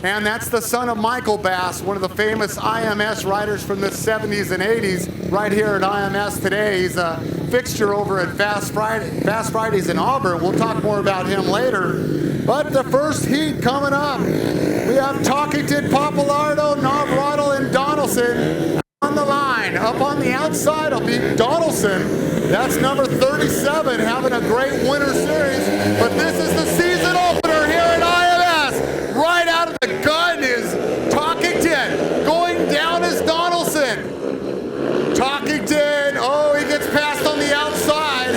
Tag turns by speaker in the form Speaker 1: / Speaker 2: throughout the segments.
Speaker 1: And that's the son of Michael Bass, one of the famous IMS riders from the 70s and 80s, right here at IMS today. He's a fixture over at Fast Fridays in Auburn. We'll talk more about him later. But the first heat coming up, we have Talkington, Pappalardo, Navarro, and Donaldson on the line. Up on the outside will be Donaldson. That's number 37, having a great winter series. But this is the season opener here at IMS. Right out of the gun is Talkington. Going down is Donaldson. Talkington, oh, he gets passed on the outside.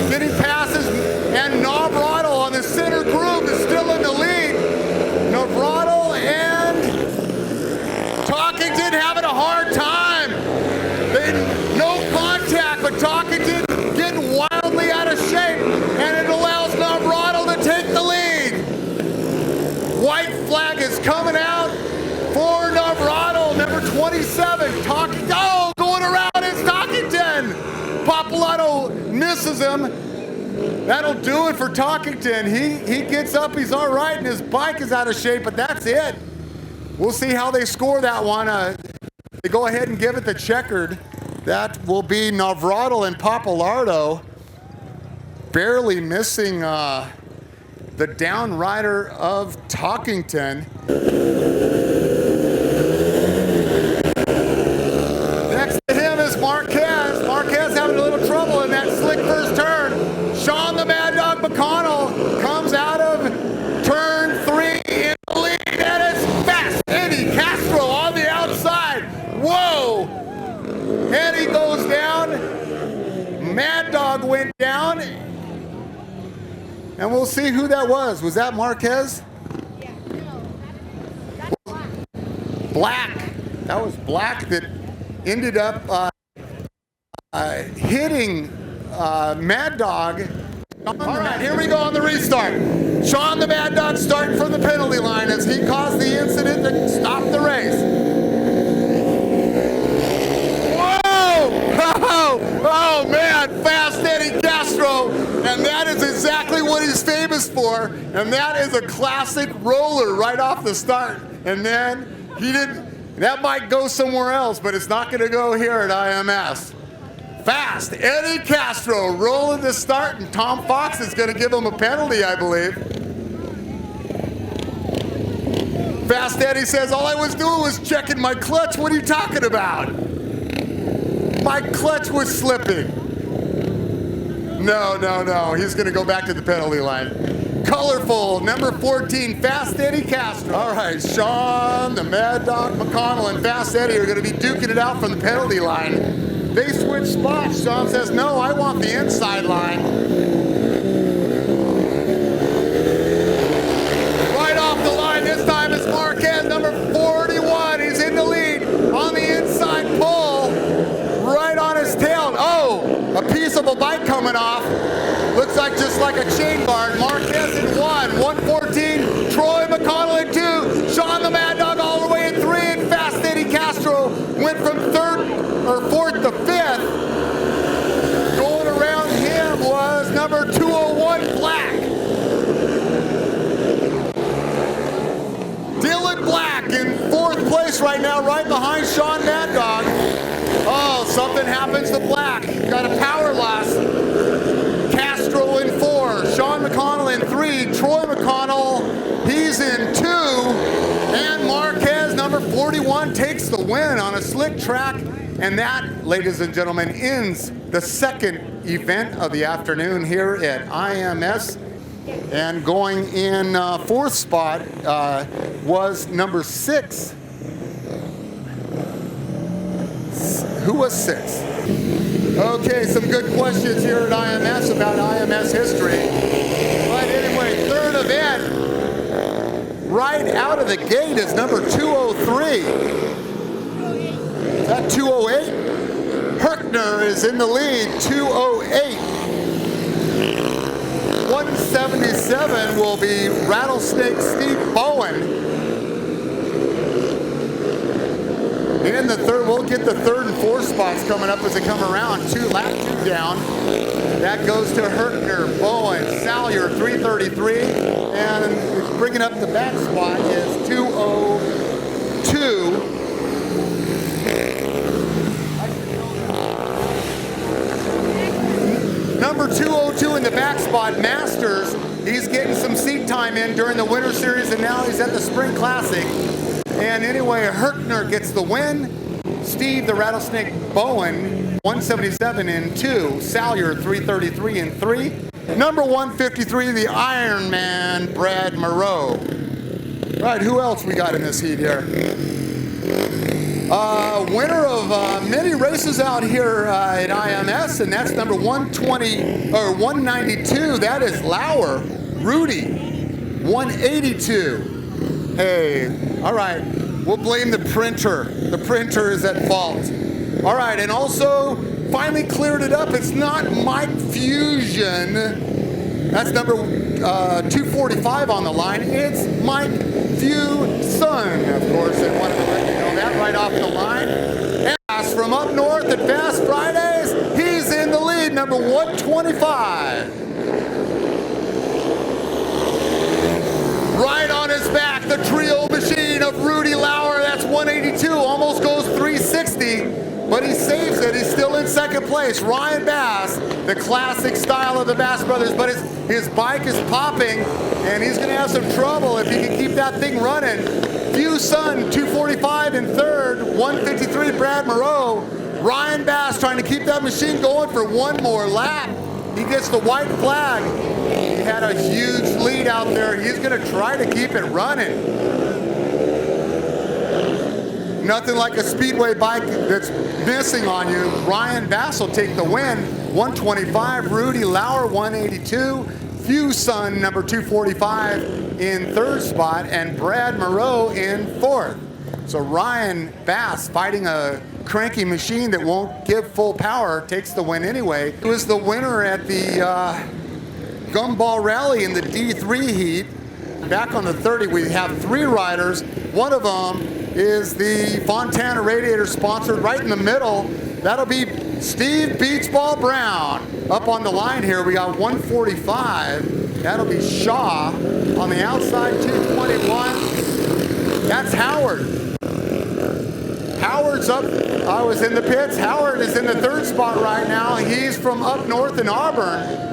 Speaker 1: Then he passes, and Navarro on the center groove is still in the lead. Navarro and Talkington having a hard time. No contact, but Talkington getting wildly out of shape, and it allows Navarro to take the lead. White flag is coming out for Navarro, number 27. Oh, going around is Talkington. Pappalardo misses him. That'll do it for Talkington. He gets up, he's all right, and his bike is out of shape, but that's it. We'll see how they score that one. They go ahead and give it the checkered. That will be Navarro and Pappalardo, barely missing the down rider of Talkington. Next to him is Marquez. Marquez having a little trouble in that slick first turn. Sean the Mad Dog McConnell comes out of turn 3 in the lead, and it's fast. Eddie Castro on the outside. Whoa! Eddie goes down. Mad Dog went down. And we'll see who that was. Was that Marquez?
Speaker 2: Yeah, no, that's
Speaker 1: Black. That was Black that ended up hitting Mad Dog. All right, here we go on the restart. Sean the Mad Dog starting from the penalty line as he caused the incident that stopped the race. Oh man, fast Eddie Castro, and that is exactly what he's famous for, and that is a classic roller right off the start. And then he didn't, that might go somewhere else, but it's not gonna go here at IMS. Fast Eddie Castro rolling the start, and Tom Fox is gonna give him a penalty, I believe. Fast Eddie says, all I was doing was checking my clutch. What are you talking about? My clutch was slipping. No. He's going to go back to the penalty line. Colorful, number 14, Fast Eddie Castro. All right, Sean, the Mad Dog McConnell, and Fast Eddie are going to be duking it out from the penalty line. They switch spots. Sean says, no, I want the inside line. Right off the line this time is Marquez, number 41. He's in the lead on the inside pole. Right on his tail. Oh, a piece of a bike coming off. Looks like just like a chain guard. Marquez in 114. Troy McConnell in 2. Sean the Mad Dog all the way in 3. And Fast Eddie Castro went from 4th to 5th. Going around him was number 201, Black. Dylan Black in 4th place right now, right behind Sean Mad Dog. Oh, something happens to Black. Got a power loss. Castro in 4. Sean McConnell in 3. Troy McConnell, he's in 2. And Marquez, number 41, takes the win on a slick track. And that, ladies and gentlemen, ends the second event of the afternoon here at IMS. And going in 4th spot was number 6. Who was 6? Okay, some good questions here at IMS about IMS history. But anyway, 3rd event, right out of the gate is number 203. Is that 208? Herkner is in the lead, 208. 177 will be Rattlesnake Steve Bowen. In the 3rd, we'll get the 3rd and 4th spots coming up as they come around. Lap 2 down. That goes to Herkner, Bowen, Salyer, 333. And bringing up the back spot is 208. spot, Masters. He's getting some seat time in during the Winter Series, and now he's at the Spring Classic. And anyway, Herkner gets the win. Steve, the Rattlesnake Bowen, 177 in 2. Salyer, 333 in 3. Number 153, the Iron Man, Brad Moreau. Right, who else we got in this heat here? Winner of many races out here at IMS, and that's number 120 or 192. That is Lauer, Rudy, 182. Hey, all right, we'll blame the printer. The printer is at fault. All right, and also finally cleared it up. It's not Mike Fusion. That's number 245 on the line. It's Mike Fuson, of course. I wanted to let you know that right off the line. And from up north at Fast Fridays, he's in the lead, number 125. Right on his back, the trio machine of Rudy Lauer. That's 182, almost goes 360. But he saves it. He's still in second place. Ryan Bass, the classic style of the Bass brothers, but his bike is popping, and he's going to have some trouble if he can keep that thing running. Fuson, 245 in third, 153 Brad Moreau. Ryan Bass trying to keep that machine going for one more lap. He gets the white flag. He had a huge lead out there. He's going to try to keep it running. Nothing like a speedway bike that's missing on you. Ryan Bass will take the win. 125, Rudy Lauer, 182. Fuson, number 245 in third spot, and Brad Moreau in fourth. So Ryan Bass, fighting a cranky machine that won't give full power, takes the win anyway. He was the winner at the Gumball Rally in the D3 heat. Back on the 30, we have 3 riders. One of them is the Fontana Radiator, sponsored right in the middle. That'll be Steve Beachball Brown. Up on the line here, we got 145. That'll be Shaw. On the outside, 221. That's Howard. Howard's up. I was in the pits. Howard is in the third spot right now. He's from up north in Auburn.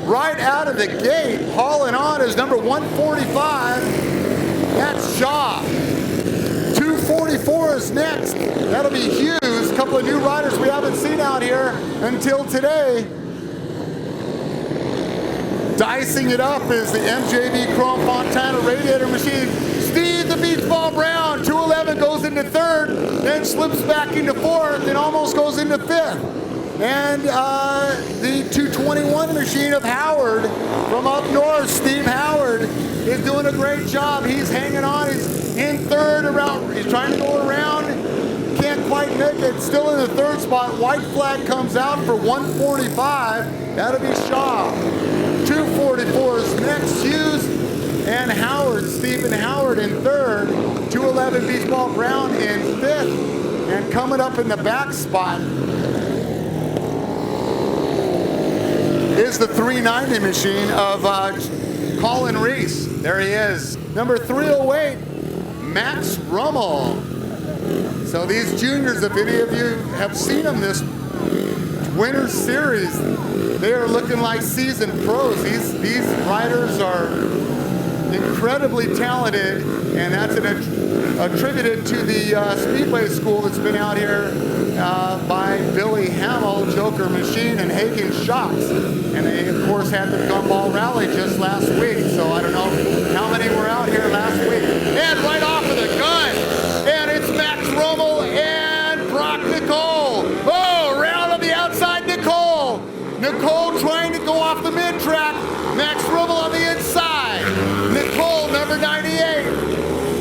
Speaker 1: Right out of the gate, hauling on is number 145. That's Shaw. 244 is next. That'll be Hughes. A couple of new riders we haven't seen out here until today. Dicing it up is the MJB Crone Fontana Radiator machine. Steve the Beachball Brown, 211, goes into third, then slips back into fourth and almost goes into fifth. And the 221 machine of Howard from up north, Steve Howard, is doing a great job. He's hanging on. He's in third around. He's trying to go around. Can't quite make it. Still in the third spot. White flag comes out for 145. That'll be Shaw. 244 is next. Hughes and Howard. Stephen Howard in third. 211 Beachball Brown in fifth. And coming up in the back spot is the 390 machine of Colin Reese. There he is. Number 308, Max Ruml. So these juniors, if any of you have seen them this Winter Series, they are looking like seasoned pros. These riders are incredibly talented, and that's attributed to the Speedway school that's been out here by Billy Hamill, Joker Machine, and Hagen Shocks. And they, of course, had the Gumball Rally just last week, so I don't know how many were out here last week. And right off of the gun, and it's Max Ruml and Brock Nicole. Oh, round on the outside, Nicole. Nicole trying to go off the mid-track. Max Ruml on the inside. Nicole, number 98.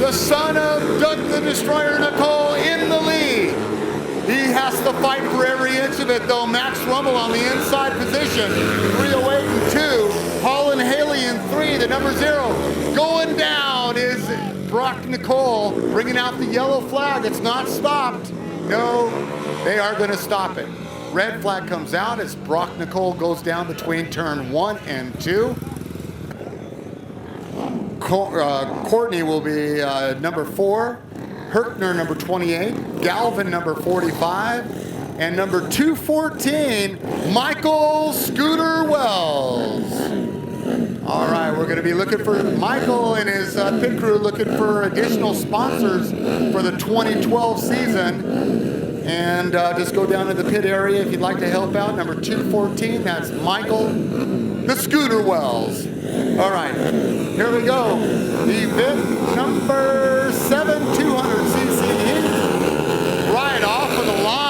Speaker 1: The son of Dunn the Destroyer, Nicole, in the lead. He has to fight for every inch of it, though. Max Ruml on the inside position. 308 and 2. Paul and Hayley in 3, the number 0. Going down is Brock Nicole, bringing out the yellow flag. It's not stopped. No, they are going to stop it. Red flag comes out as Brock Nicole goes down between turn 1 and 2. Courtney will be number 4. Herkner, number 28. Galvin, number 45. And number 214, Michael Scooter Wells. All right, we're going to be looking for Michael and his pit crew, looking for additional sponsors for the 2012 season. And just go down to the pit area if you'd like to help out. Number 214, that's Michael the Scooter Wells. All right, here we go. Event number 7, 200cc. Right off of the line.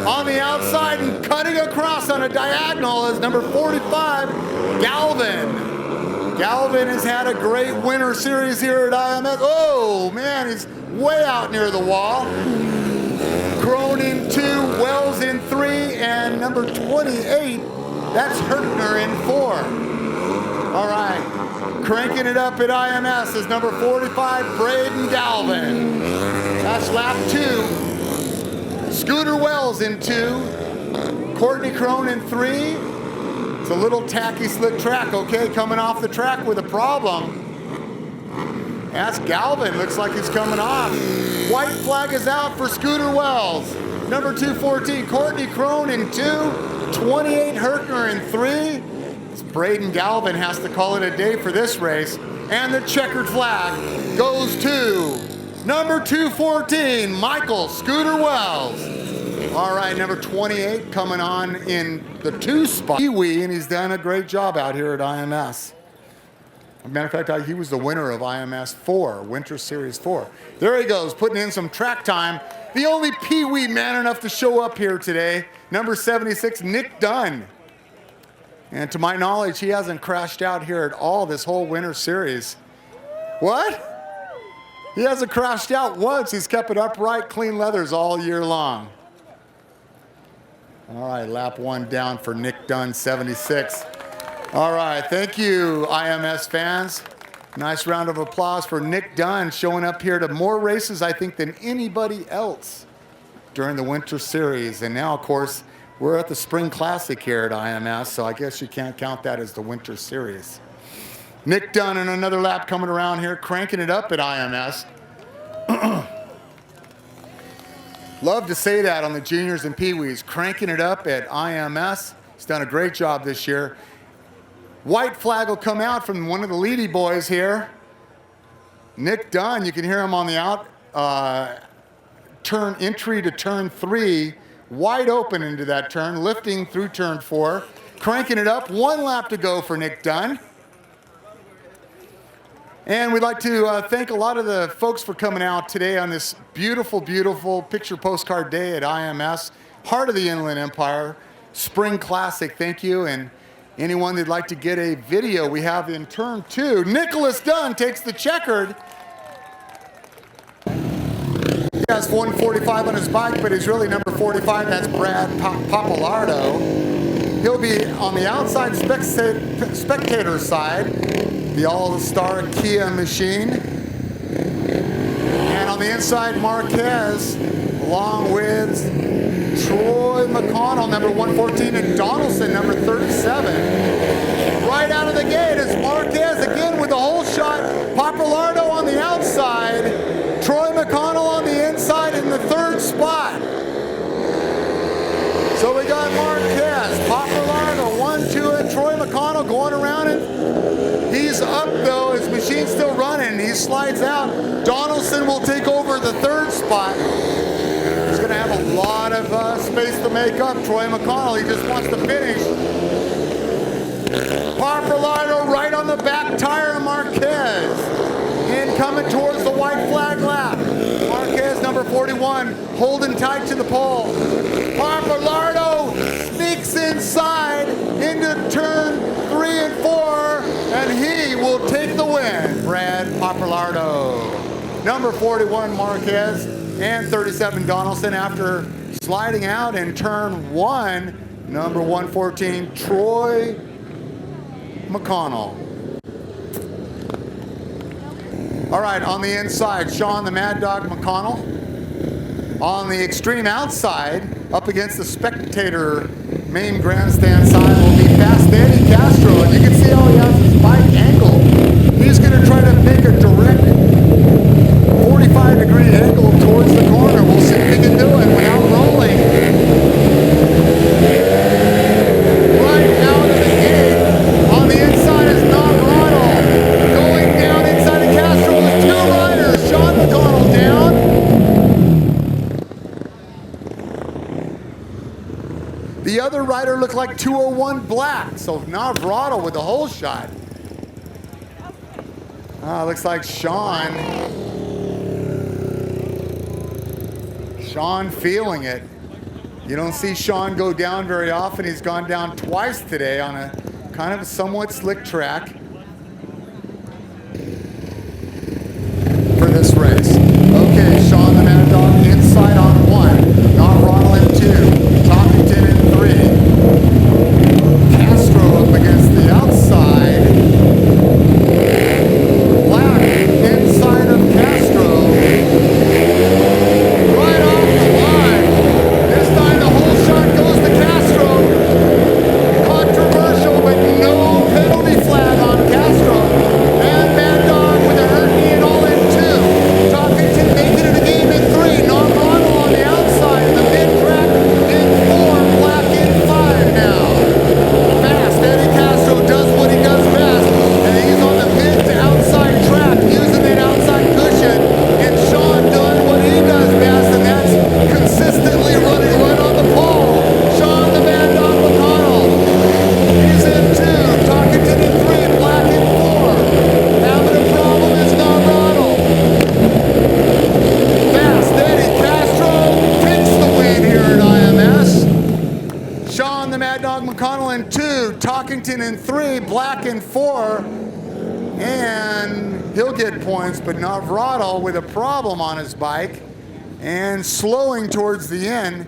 Speaker 1: On the outside and cutting across on a diagonal is number 45, Galvin. Galvin has had a great winter series here at IMS. Oh, man, he's way out near the wall. Crone in 2, Wells in 3, and number 28, that's Hertner in 4. All right, cranking it up at IMS is number 45, Braden Galvin. That's lap 2. Scooter Wells in 2, Courtney Crone in 3. It's a little tacky, slick track, okay, coming off the track with a problem. That's Galvin, looks like he's coming off. White flag is out for Scooter Wells. Number 214, Courtney Crone in 2, 28 Hertner in 3. Braden Galvin has to call it a day for this race. And the checkered flag goes to number 214, Michael Scooter Wells. All right, number 28 coming on in the 2 spot. Pee-wee, and he's done a great job out here at IMS. As a matter of fact, he was the winner of IMS 4, Winter Series 4. There he goes, putting in some track time. The only Pee-wee man enough to show up here today, number 76, Nick Dunn. And to my knowledge, he hasn't crashed out here at all this whole Winter Series. What? He hasn't crashed out once. He's kept it upright, clean leathers all year long. All right, lap 1 down for Nick Dunn, 76. All right, thank you, IMS fans. Nice round of applause for Nick Dunn showing up here to more races, I think, than anybody else during the Winter Series. And now, of course, we're at the Spring Classic here at IMS, so I guess you can't count that as the Winter Series. Nick Dunn in another lap coming around here, cranking it up at IMS. Love to say that on the juniors and peewees, cranking it up at IMS. He's done a great job this year. White flag will come out from one of the Leedy boys here. Nick Dunn, you can hear him on the out, turn entry to turn 3, wide open into that turn, lifting through turn 4, cranking it up. 1 lap to go for Nick Dunn. And we'd like to thank a lot of the folks for coming out today on this beautiful, beautiful picture postcard day at IMS, heart of the Inland Empire, Spring Classic. Thank you. And anyone that'd like to get a video, we have in turn 2. Nicholas Dunn takes the checkered. He has 145 on his bike, but he's really number 45. That's Brad Papalardo. He'll be on the outside spectator side, the all-star Kia machine. And on the inside, Marquez, along with Troy McConnell, number 114, and Donaldson, number 37. Right out of the gate is Marquez again with the whole shot. Papalardo on the outside, Troy McConnell on the inside in the 3rd spot. So we got Marquez, Papalardo, 1, 2, and Troy McConnell going around it. He's up though, his machine's still running. He slides out. Donaldson will take over the 3rd spot. He's gonna have a lot of space to make up. Troy McConnell, he just wants to finish. Papalardo right on the back tire of Marquez. And coming towards the white flag lap. Marquez, number 41, holding tight to the pole. Papalardo sneaks inside into turn 3 and 4, and he will take the win. Brad Papalardo. Number 41, Marquez, and 37, Donaldson, after sliding out in turn 1, number 114, Troy McConnell. All right, on the inside, Sean the Mad Dog McConnell. On the extreme outside, up against the spectator main grandstand side, will be Fast Eddie Castro. And you can see how he has his bike angle. He's going to try to make a direct 45-degree angle towards the corner. We'll see if he can do it without rolling. rider looked like 201 black. So Navarado with the whole shot. Looks like Sean feeling it. You don't see Sean go down very often. He's gone down twice today on a kind of a somewhat slick track for this race. Okay, Sean the Mad Dog inside on 1. Navarado in 2. Toppington in 3. Castro up against the outside. Black inside of Castro. Right off the line. This time the whole shot goes to Castro. Controversial, but no penalty flag on Castro. And Mad Dog with a hurt knee and all in 2. Toppington making it a game in 3. Navarado on the outside. The mid-track in 4. Black in 5 now. Fast. Eddie Castro does what he does best. And he's on the mid to outside track using that outside cushion. And Sean Dunn what he does best, and that's consistently running right on the pole. Sean the Mad Dog McConnell. He's in 2. Toppington in 3. Black in 4. Having a problem is Navarado. Fast Eddie Castro takes the win here at IMS. Sean the Mad Dog McConnell in 2. Toppington in 3. Black in 4. And he'll get points, but Navarado with a problem on his bike and slowing towards the end.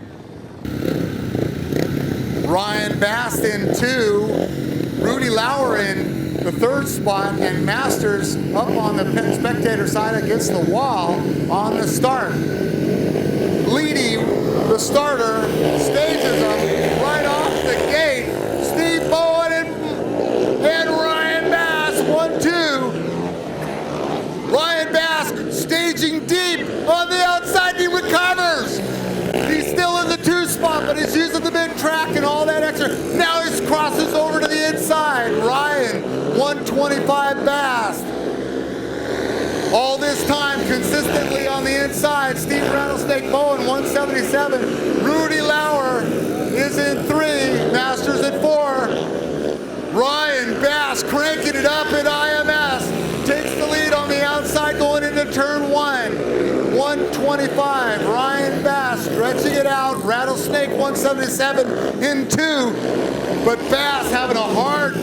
Speaker 1: Ryan Bast in 2. Rudy Lauer in the 3rd spot, and Masters up on the spectator side against the wall on the start. Leedy, the starter, stages him right off the gate. Steve Bowen and Ryan Bass, 1-2. Ryan Bass staging deep on the outside. He recovers. He's still in the 2 spot, but he's using the mid track and all that extra. Now he crosses over to the inside. Ryan, 125 Bass. All this time consistently on the inside. Steve Rattlesnake Bowen, 177. Rudy Lauer is in 3. Masters at 4. Ryan Bass cranking it up at IMS. Takes the lead on the outside going into turn 1. 125. Ryan Bass stretching it out. Rattlesnake 177 in 2. But Bass having a hard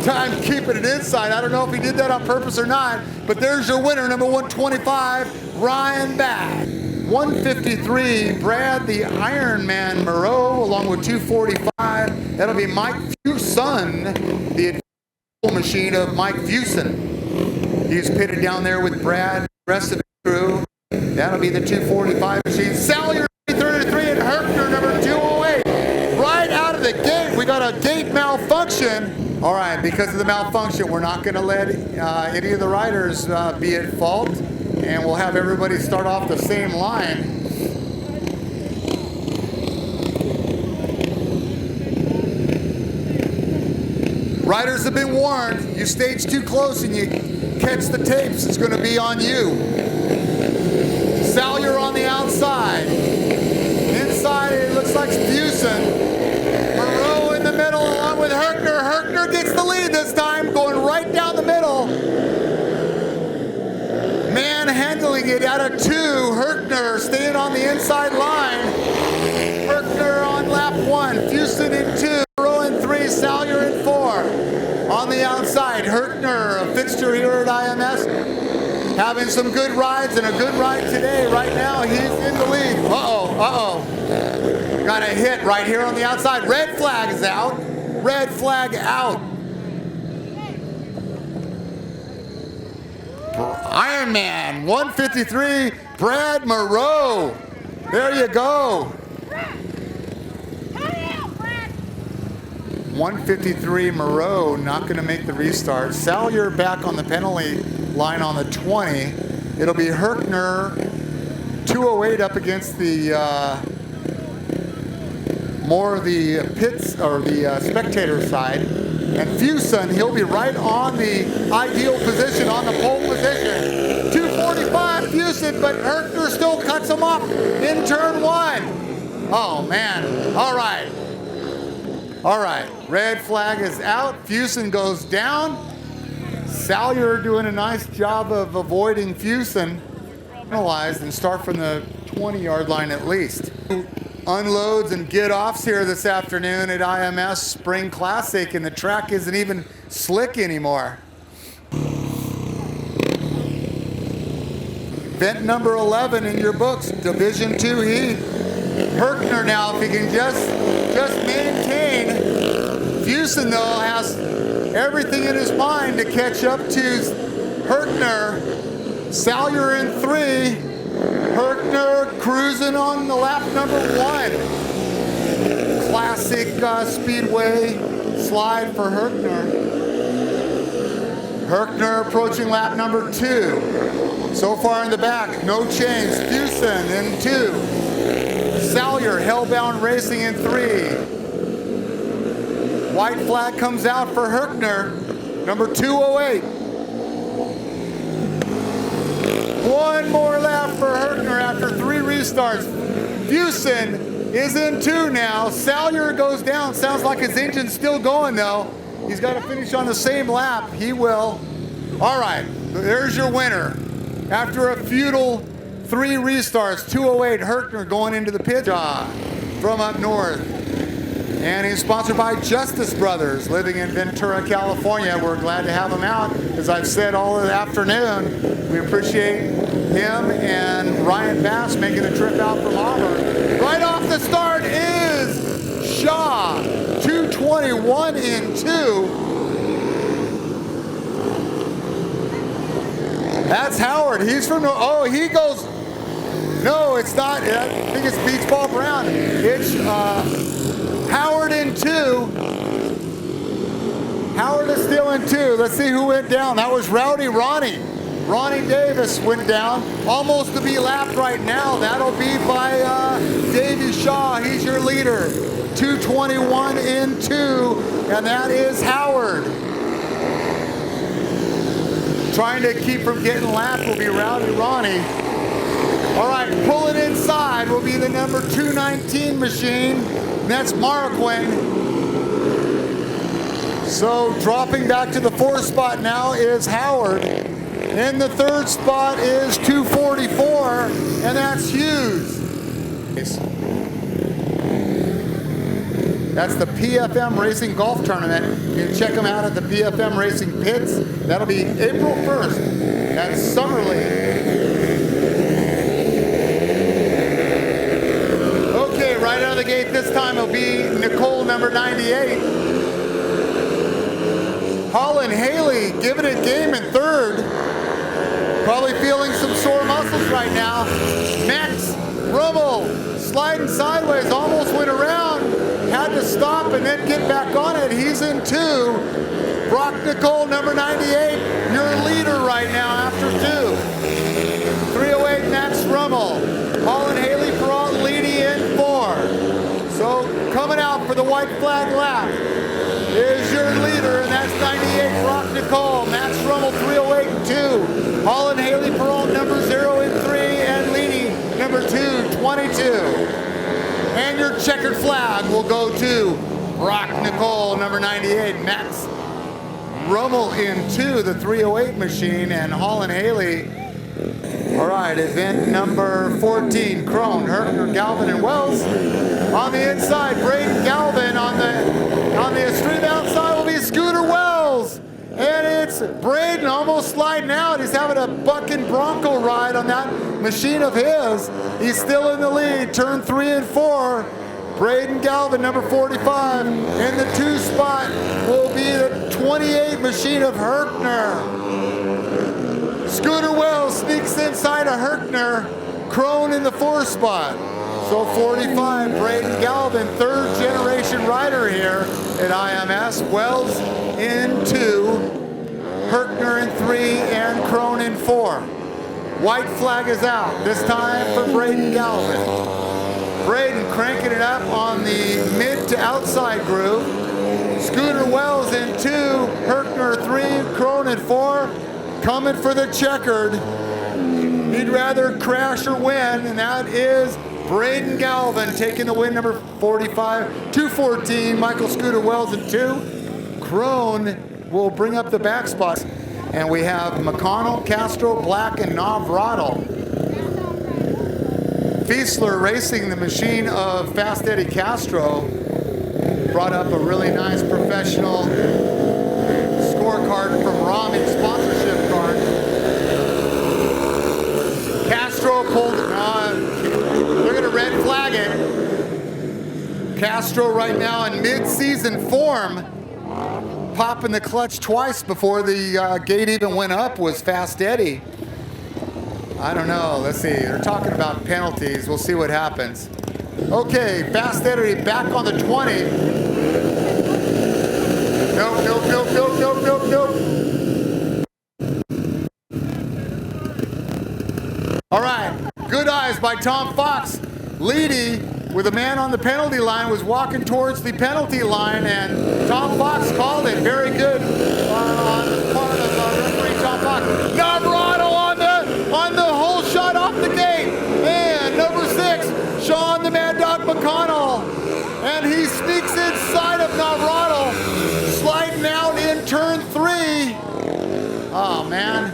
Speaker 1: time keeping it inside. I don't know if he did that on purpose or not, but there's your winner, number 125, Ryan Bass. 153, Brad the Iron Man Moreau, along with 245. That'll be Mike Fuson, the machine of Mike Fuson. He's pitted down there with Brad, the rest of the crew. That'll be the 245 machine. Salyer 33 and Herkner number 208. Right out of the gate, we got a gate malfunction. All right, because of the malfunction, we're not going to let any of the riders be at fault, and we'll have everybody start off the same line. Riders have been warned. You stage too close and you catch the tapes, it's going to be on you. Salyer on the outside. Inside, it looks like Fuson. Moreau in the middle along with Herkner. Herkner gets the lead this time, going right down the middle. Manhandling it out of 2. Herkner staying on the inside line. Herkner on lap 1. Fuson in 2. Moreau in 3. Salyer in 4. On the outside, Herkner, a fixture here at IMS. Having some good rides and a good ride today. Right now, he's in the lead. Got a hit right here on the outside. Red flag is out. Red flag out. Iron Man, 153, Brad Moreau. There you go. 153 Moreau not going to make the restart. Salyer back on the penalty line on the 20. It'll be Herkner 208 up against the more of the pits or the spectator side. And Fuson, he'll be right on the ideal position, on the pole position. 245 Fuson, but Herkner still cuts him off in turn 1. Oh man, all right. All right, red flag is out. Fusen goes down. Salyer doing a nice job of avoiding Fusen. Penalized and start from the 20-yard line at least. Unloads and get-offs here this afternoon at IMS Spring Classic, and the track isn't even slick anymore. Event number 11 in your books, Division 2 heat. Herkner now, if he can just maintain. Fusen, though, has everything in his mind to catch up to Herkner. Salyer in 3. Herkner cruising on the lap number 1. Classic speedway slide for Herkner. Herkner approaching lap number 2. So far in the back, no change. Fusen in 2. Salyer, Hellbound Racing in 3. White flag comes out for Herkner, number 208. One more lap for Herkner after 3 restarts. Fusen is in 2 now. Salyer goes down. Sounds like his engine's still going though. He's got to finish on the same lap. He will. All right, there's your winner. After a futile 3 restarts, 208 Herkner going into the pit from up north. And he's sponsored by Justice Brothers, living in Ventura, California. We're glad to have him out. As I've said all the afternoon, we appreciate him and Ryan Bass making the trip out from Auburn. Right off the start is Shaw, 221 in 2. That's Howard. He's from, oh, he goes, no, it's not. I think it's Beach Ball Brown. It's Howard in 2. Howard is still in 2. Let's see who went down. That was Rowdy Ronnie. Ronnie Davis went down. Almost to be lapped right now. That'll be by Davey Shaw. He's your leader. 221 in 2. And that is Howard. Trying to keep from getting lapped will be Rowdy Ronnie. All right, pulling inside will be the number 219 machine. And that's Marquin. So dropping back to the 4th spot now is Howard. In the 3rd spot is 244, and that's Hughes. That's the PFM Racing Golf Tournament. You can check them out at the PFM Racing Pits. That'll be April 1st at Summerley. Okay, right out of the gate this time will be Nicole, number 98. Holland Hayley giving it game in 3rd. Probably feeling some sore muscles right now. Max Ruml sliding sideways, almost went around. Had to stop and then get back on it. He's in 2. Brock Nicole, number 98, your leader right now after 2. 308 Max Ruml. Holland Hayley Perrault, Leedy in 4. So coming out for the white flag lap is your leader, and that's 98 Brock Nicole. Max Ruml, 308 and 2. Holland Hayley Perrault, number 0 and 3, and Leedy, number 222. And your checkered flag will go to Brock Nicole, number 98. Max Ruml in 2, the 308 machine, and Holland Hayley. All right, event number 14, Crone, Herkner, Galvin, and Wells. On the inside, Braden Galvin. On the extreme outside will be Scooter Wells. And it's Braden almost sliding out. He's having a bucking Bronco ride on that machine of his. He's still in the lead, turn 3 and 4. Braden Galvin, number 45. In the 2 spot will be the 28 machine of Herkner. Scooter Wells sneaks inside of Herkner. Crone in the 4th spot. So 45, Braden Galvin, 3rd generation rider here at IMS. Wells in 2, Herkner in 3, and Crone in 4. White flag is out, this time for Braden Galvin. Braden cranking it up on the mid to outside groove. Scooter Wells in 2, Herkner 3, Crone in 4. Coming for the checkered. He'd rather crash or win, and that is Braden Galvin taking the win, number 45. 214, Michael Scooter Wells in 2. Crone will bring up the back spots. And we have McConnell, Castro, Black, and Navrado. Fiesler racing the machine of Fast Eddie Castro. Brought up a really nice professional scorecard from Rami, sponsorship card. Castro pulled, they're going to red flag it. Castro right now in mid-season form, popping the clutch twice before the gate even went up was Fast Eddie. I don't know, let's see, they're talking about penalties, we'll see what happens. Okay, Fast Eddie back on the 20. Nope, nope, nope, nope, nope, nope, nope. All right, good eyes by Tom Fox. Leedy, with a man on the penalty line, was walking towards the penalty line, and Tom Fox called it. Very good on the part of referee Tom Fox. Navrado on the whole shot off the gate. And number 6, Sean the Mad Dog McConnell. And he sneaks inside of Navrado, sliding out in turn 3. Oh, man.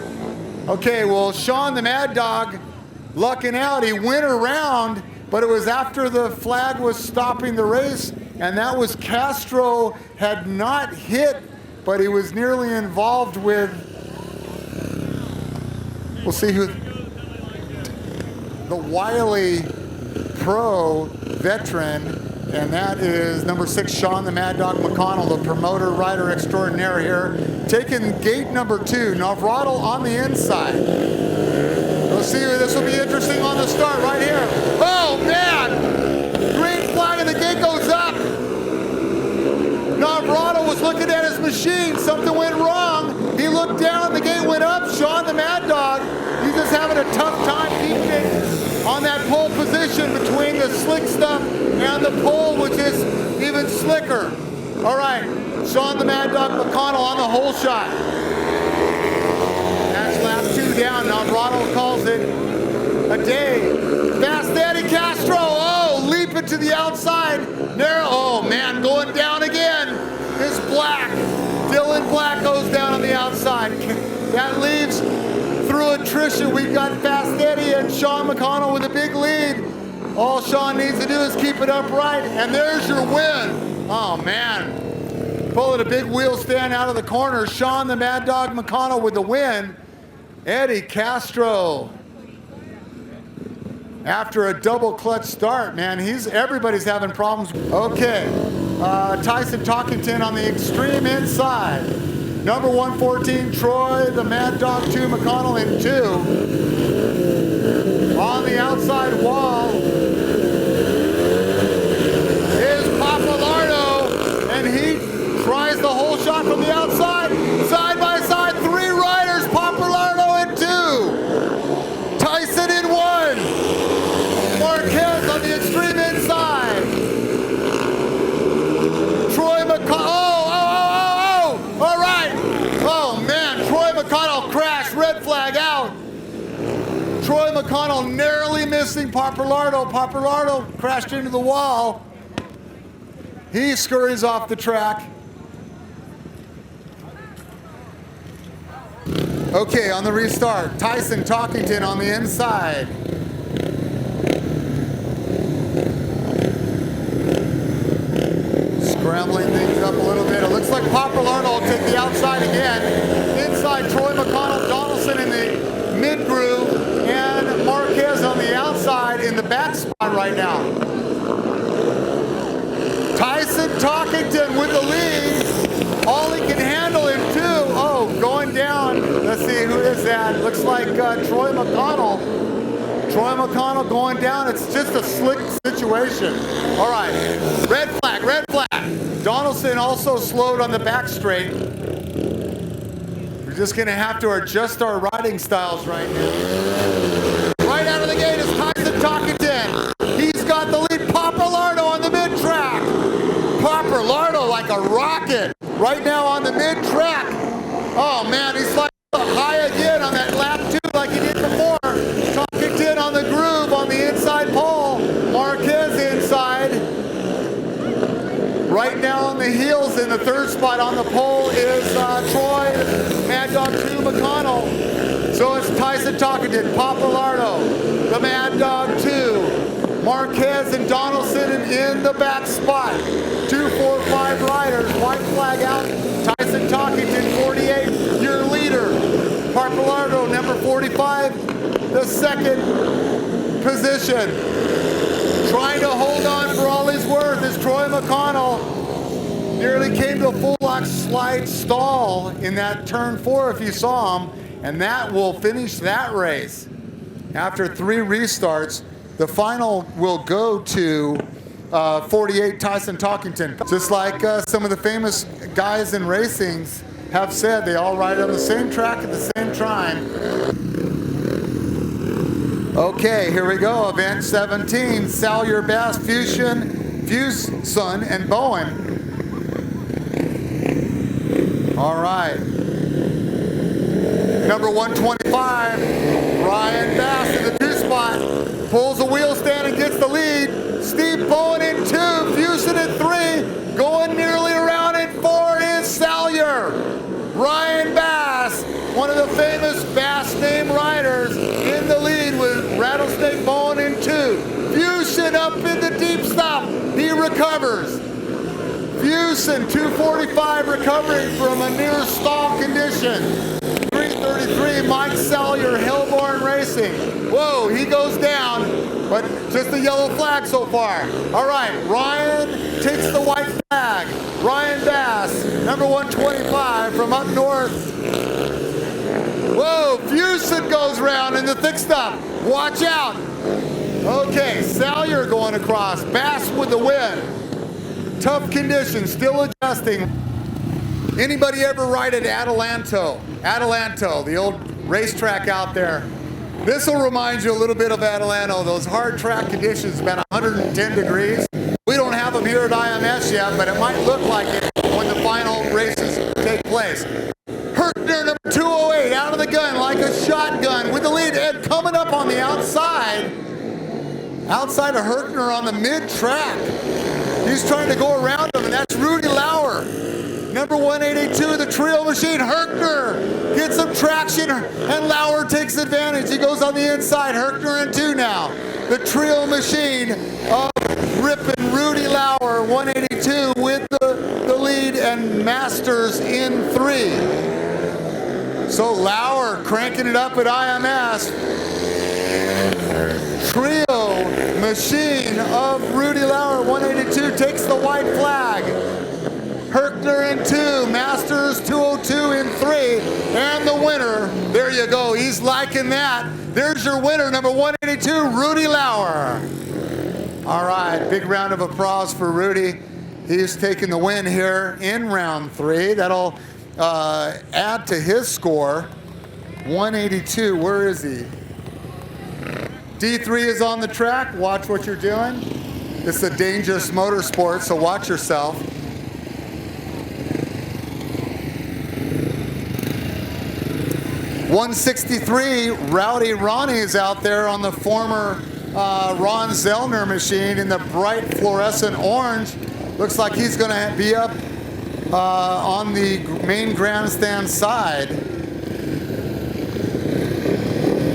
Speaker 1: Okay, well, Sean the Mad Dog lucking out. He went around, but it was after the flag was stopping the race, and that was Castro had not hit, but he was nearly involved with, we'll see who, the wily pro veteran, and that is number 6, Sean the Mad Dog McConnell, the promoter rider extraordinaire here, taking gate number 2, Navrado on the inside. We'll see, this will be interesting on the start right here. Oh, man! Green flag and the gate goes up. Navrado was looking at his machine. Something went wrong. He looked down, the gate went up. Sean the Mad Dog, he's just having a tough time keeping it on that pole position between the slick stuff and the pole, which is even slicker. All right, Sean the Mad Dog McConnell on the hole shot. That's lap 2 down. Navrado calls it a day. Fast Eddie Castro, oh, leaping to the outside. Narrow, oh man, going down again is Black. Dylan Black goes down on the outside. That leaves through attrition. We've got Fast Eddie and Sean McConnell with a big lead. All Sean needs to do is keep it upright, and there's your win. Oh man, pulling a big wheel stand out of the corner. Sean the Mad Dog McConnell with the win. Eddie Castro, after a double clutch start, man, everybody's having problems. Okay, Tyson Talkington on the extreme inside. Number 114, Troy, the Mad Dog 2, McConnell in 2. On the outside wall is Papalardo, and he tries the whole shot from the outside. Side by side, 3 riders, Papalardo in 2. Tyson in 1. Marquez on the extreme inside. Troy McConnell, all right. Oh man, Troy McConnell crashed, red flag out. Troy McConnell narrowly missing Papalardo. Papalardo crashed into the wall. He scurries off the track. Okay, on the restart, Tyson Talkington on the inside. Scrambling things up a little bit. It looks like Papalardo will take the outside again. Inside, Troy McConnell, Donaldson in the mid-groove, and Marquez on the outside in the back spot right now. Tyson Talkington with the lead. All he can handle in 2. Oh, going down. Let's see, who is that? Looks like Troy McConnell. Troy McConnell going down. It's just a slick situation. All right, red flag, red flag. Donaldson also slowed on the back straight. We're just gonna have to adjust our riding styles right now. Right out of the gate is Tyson Talkington. He's got the lead. Papalardo on the mid-track. Papalardo like a rocket right now on the mid-track. Oh man, he's like high again on that lap 2 like he did before. Talkington on the groove on the inside pole. Right now on the heels in the third spot on the pole is Troy Mad Dog 2 McConnell. So it's Tyson Talkington, Papalardo, the Mad Dog 2, Marquez and Donaldson in the back spot. 2, 4, 5 riders, white flag out. Tyson Talkington, 48, your leader. Papalardo, number 45, the second position. Trying to hold on for all he's worth is Troy McConnell. Nearly came to a full lock slide stall in that turn 4 if you saw him, and that will finish that race. After 3 restarts, the final will go to 48 Tyson Talkington. Just like some of the famous guys in racings have said, they all ride on the same track at the same time. Okay, here we go. Event 17, Salyer, Bass, Fuson, and Bowen. All right. Number 125, Ryan Bass in the 2 spot. Pulls the wheel stand and gets the lead. Steve Bowen in 2, Fuson in 3. Going nearly around in 4 is Salyer. Ryan Bass, one of the famous Bass name riders, in the lead with Rattlesnake Bowen in 2. Fuson up in the deep stop. He recovers. Fuson, 245, recovering from a near stall condition. 333, Mike Salyer, Hellborn Racing. Whoa, he goes down, but just a yellow flag so far. All right, Ryan takes the white flag. Ryan Bass, number 125 from up north. Whoa, Fuson goes round in the thick stuff. Watch out. Okay, Salyer going across. Bass with the win. Tough conditions, still adjusting. Anybody ever ride at Adelanto? Adelanto, the old racetrack out there. This will remind you a little bit of Adelanto. Those hard track conditions, about 110 degrees. We don't have them here at IMS yet, but it might look like it when the final races take place. Herkner, number 208, out of the gun like a shotgun with the lead. And coming up on the outside of Herkner on the mid-track. He's trying to go around him, and that's Rudy Lauer. Number 182, the Trio Machine. Herkner gets some traction, and Lauer takes advantage. He goes on the inside. Herkner in 2 now. The Trio Machine of Rippin' Rudy Lauer, 182 with the lead, and Masters in 3. So Lauer cranking it up at IMS. Trio Machine of Rudy Lauer, 182, takes the white flag. Herkner in 2, Masters 202 in 3, and the winner, there you go, he's liking that. There's your winner, number 182, Rudy Lauer. All right, big round of applause for Rudy. He's taking the win here in round 3. That'll add to his score, 182, where is he? D3 is on the track, watch what you're doing. It's a dangerous motorsport, so watch yourself. .163, Rowdy Ronnie is out there on the former Ron Zellner machine in the bright fluorescent orange. Looks like he's going to be up on the main grandstand side.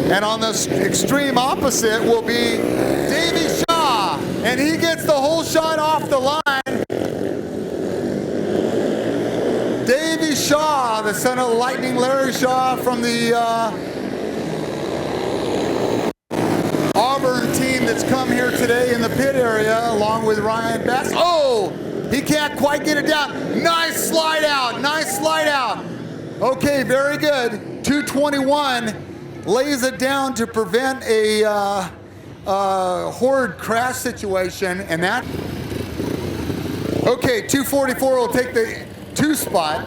Speaker 1: And on the extreme opposite will be Davey Shaw, and he gets the whole shot off the line. Davey Shaw, the son of Lightning Larry Shaw from the Auburn team that's come here today in the pit area, along with Ryan Bass. Oh, he can't quite get it down. Nice slide out, nice slide out. Okay, very good. 221. Lays it down to prevent a horde crash situation, and that. Okay, 244 will take the 2 spot.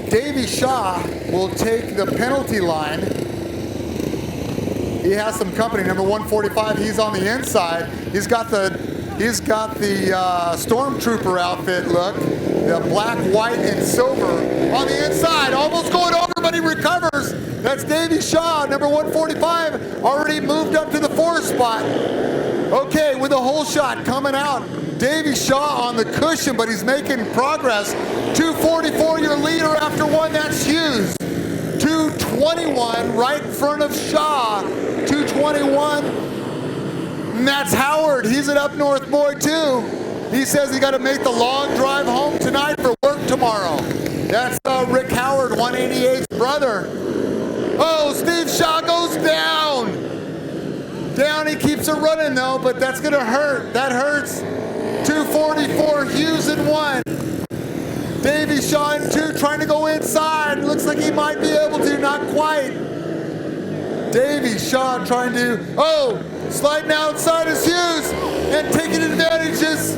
Speaker 1: Davey Shaw will take the penalty line. He has some company. Number 145, he's on the inside. He's got the Stormtrooper outfit look, the black, white, and silver on the inside. Almost going over, but he recovers. That's Davey Shaw, number 145, already moved up to the 4 spot. Okay, with a hole shot coming out. Davey Shaw on the cushion, but he's making progress. 244, your leader after one. That's Hughes. 221 right in front of Shaw. 221. And that's Howard. He's at Up North Boy too. He says he got to make the long drive home tonight for work tomorrow. That's Rick Howard, 188's brother. Oh, Steve Shaw goes down. Down, he keeps it running though, but that's gonna hurt. That hurts. 244, Hughes in one. Davey Shaw in two, trying to go inside. Looks like he might be able to, not quite. Davey Shaw trying to, sliding outside is Hughes, and taking advantage is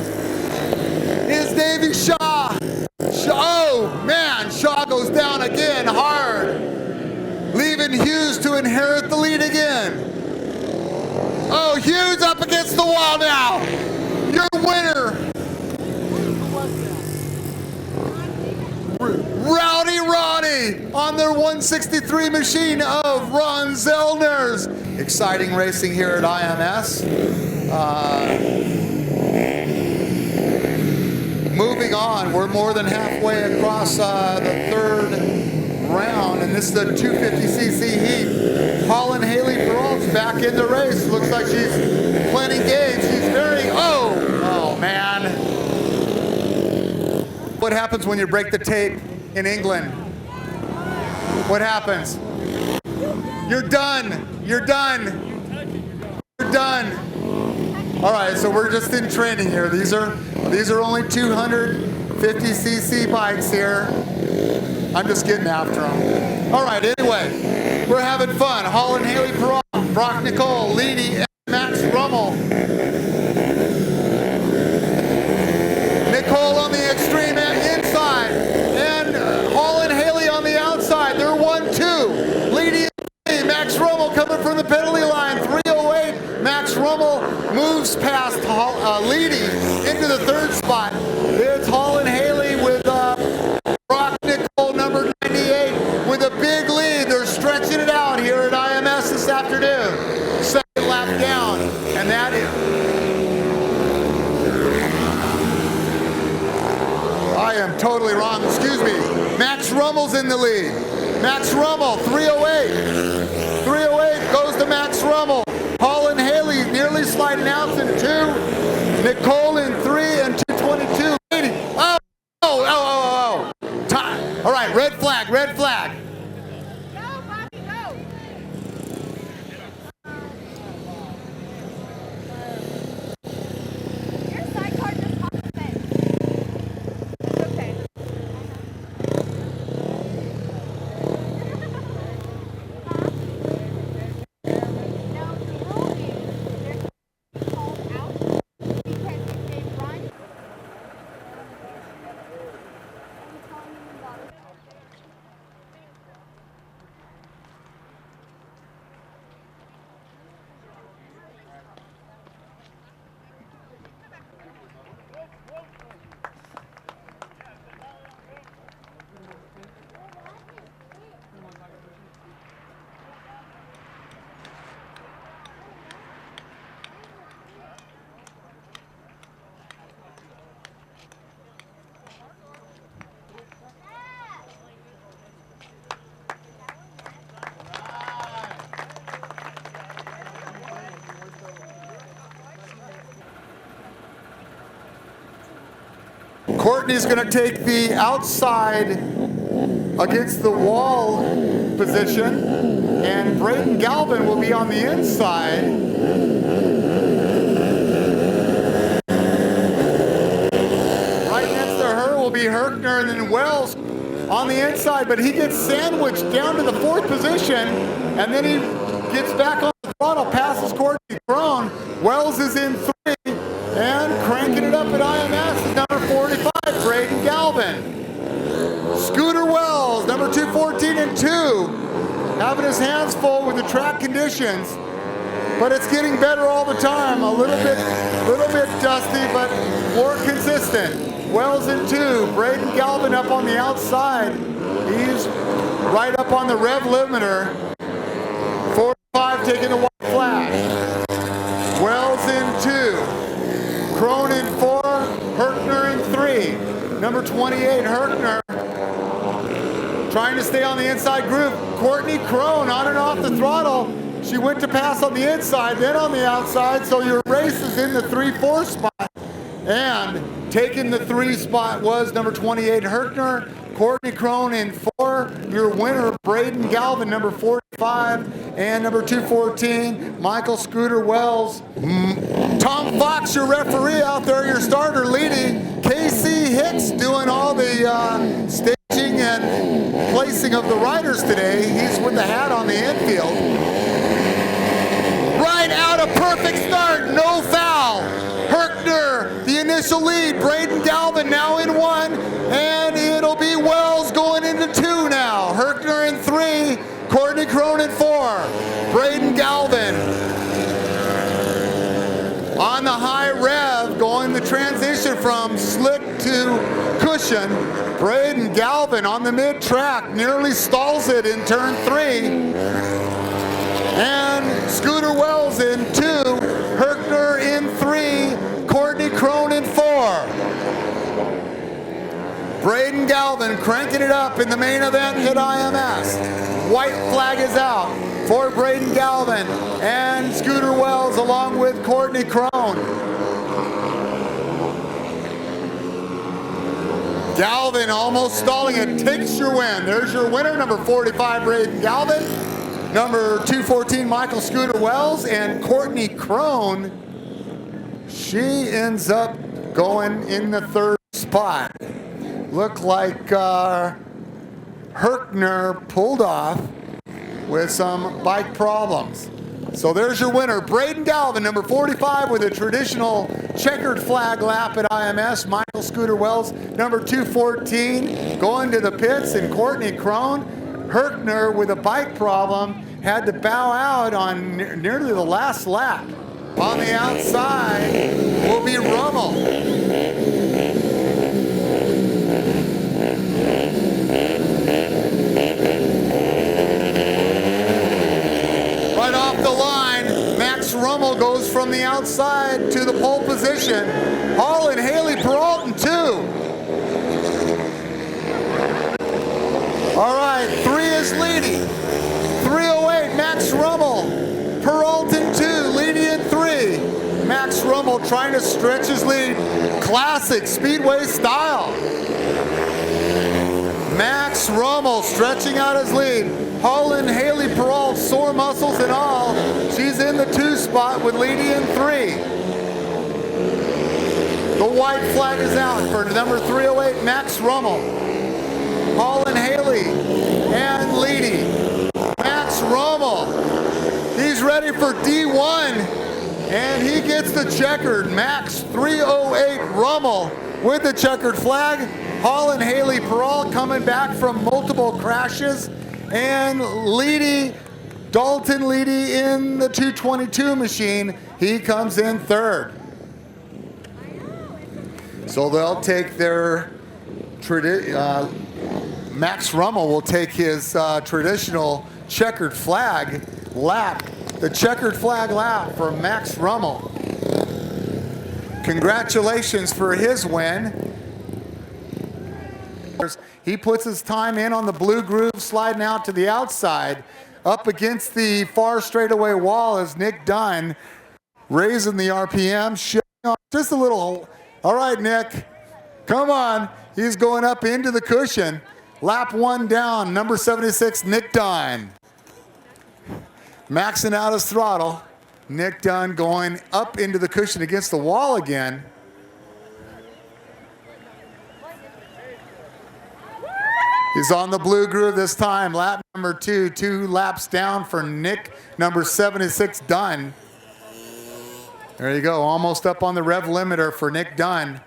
Speaker 1: Davey Shaw. Oh man, Shaw goes down again hard, leaving Hughes to inherit the lead again. Oh, Hughes up against the wall now. Your winner, Rowdy Roddy on their 163 machine of Ron Zellner's. Exciting racing here at IMS. Moving on, we're more than halfway across the third round, and this is the 250cc heat. Hayley Perrault's back in the race. Looks like she's plenty game. She's very, oh man. What happens when you break the tape in England? What happens? You're done. You're done. You're done. All right, so we're just in training here. These are only 250cc bikes here. I'm just getting after them. All right, anyway, we're having fun. Hayley Perrault, Brock Nicole, Leedy, and Max Ruml. Nicole on the extreme inside, and Hayley on the outside. They're 1-2. Leedy and Max Ruml coming from the penalty line. 308. Max Ruml moves past Leedy into the third spot. It's Hayley with Brock Nicole, number 98, with a big lead. They're stretching it out here at IMS this afternoon. Second lap down, and that is... I am totally wrong, excuse me. Max Ruml's in the lead. Max Ruml, 308. 308 goes to Max Ruml. Hayley nearly sliding out in 2. Nicole in 3 and 222. Time. All right, red flag, red flag.
Speaker 2: Go, Bobby, go. Your sidecar just popped the fence. It's okay. No, the rule is they're called out because if they run.
Speaker 1: Courtney's going to take the outside against the wall position, and Braden Galvin will be on the inside. Right next to her will be Herkner, and then Wells on the inside, but he gets sandwiched down to the fourth position, and then he gets back on the throttle, passes Courtney Crone. Wells is in 3, and cranking it up at IMS is number 45, Braden Galvin. Scooter Wells, number 214 and 2, having his hands full with the track conditions, but it's getting better all the time. A little bit dusty, but more consistent. Wells in 2, Braden Galvin up on the outside. He's right up on the rev limiter. 45 taking the white flag. Wells in 2. 28, Herkner, trying to stay on the inside groove. Courtney Crone on and off the throttle. She went to pass on the inside, then on the outside, so your race is in the 3-4 spot. And taking the 3 spot was number 28, Herkner. Courtney Crone in 4. Your winner, Braden Galvin, number 45. And number 214, Michael Scooter Wells. Tom Fox, your referee out there, your starter, Leedy. KC Hicks doing all the staging and placing of the riders today. He's with the hat on the infield. Right out, a perfect start, no foul. Herkner, the initial lead. Braden Galvin now in 1, and it'll be Wells going into 2 now. Herkner in 3, Courtney Crone in 4. Braden Galvin on the high rev, going the transition from slick to cushion. Braden Galvin on the mid-track, nearly stalls it in turn 3. And Scooter Wells in 2, Herkner in 3, Courtney Crone in 4. Braden Galvin cranking it up in the main event at IMS. White flag is out for Braden Galvin and Scooter Wells along with Courtney Crone. Galvin almost stalling it, takes your win. There's your winner, number 45, Braden Galvin. Number 214, Michael Scooter Wells, and Courtney Crone, she ends up going in the 3rd spot. Looked like Herkner pulled off with some bike problems. So there's your winner, Braden Galvin, number 45, with a traditional checkered flag lap at IMS. Michael Scooter Wells, number 214, going to the pits, and Courtney Crone. Herkner, with a bike problem, had to bow out on nearly the last lap. On the outside will be Ruml. Right off the line, Max Ruml goes from the outside to the pole position. Hall and Hayley Perrault in 2. All right, 3 is Leedy. 308, Max Ruml. Perrault in 2, Leedy in 3. Max Ruml trying to stretch his lead. Classic Speedway style. Max Ruml stretching out his lead. Hauling Hayley Perrault, sore muscles and all. She's in the 2 spot with Leedy in 3. The white flag is out for number 308, Max Ruml. Hauling Hayley and Leedy. Max Ruml, he's ready for D1, and he gets the checkered. Max 308 Ruml with the checkered flag. Hall and Hayley Perrault coming back from multiple crashes, and Leedy, Dalton Leedy in the 222 machine, he comes in 3rd. So they'll take their Max Ruml will take his traditional checkered flag lap, the checkered flag lap for Max Ruml. Congratulations for his win. He puts his time in on the blue groove, sliding out to the outside. Up against the far straightaway wall is Nick Dunn, raising the RPM, just a little. All right, Nick, come on. He's going up into the cushion. Lap 1 down, number 76, Nick Dunn. Maxing out his throttle. Nick Dunn going up into the cushion against the wall again. He's on the blue groove this time. Lap number 2, 2 laps down for Nick, number 76, Dunn. There you go, almost up on the rev limiter for Nick Dunn.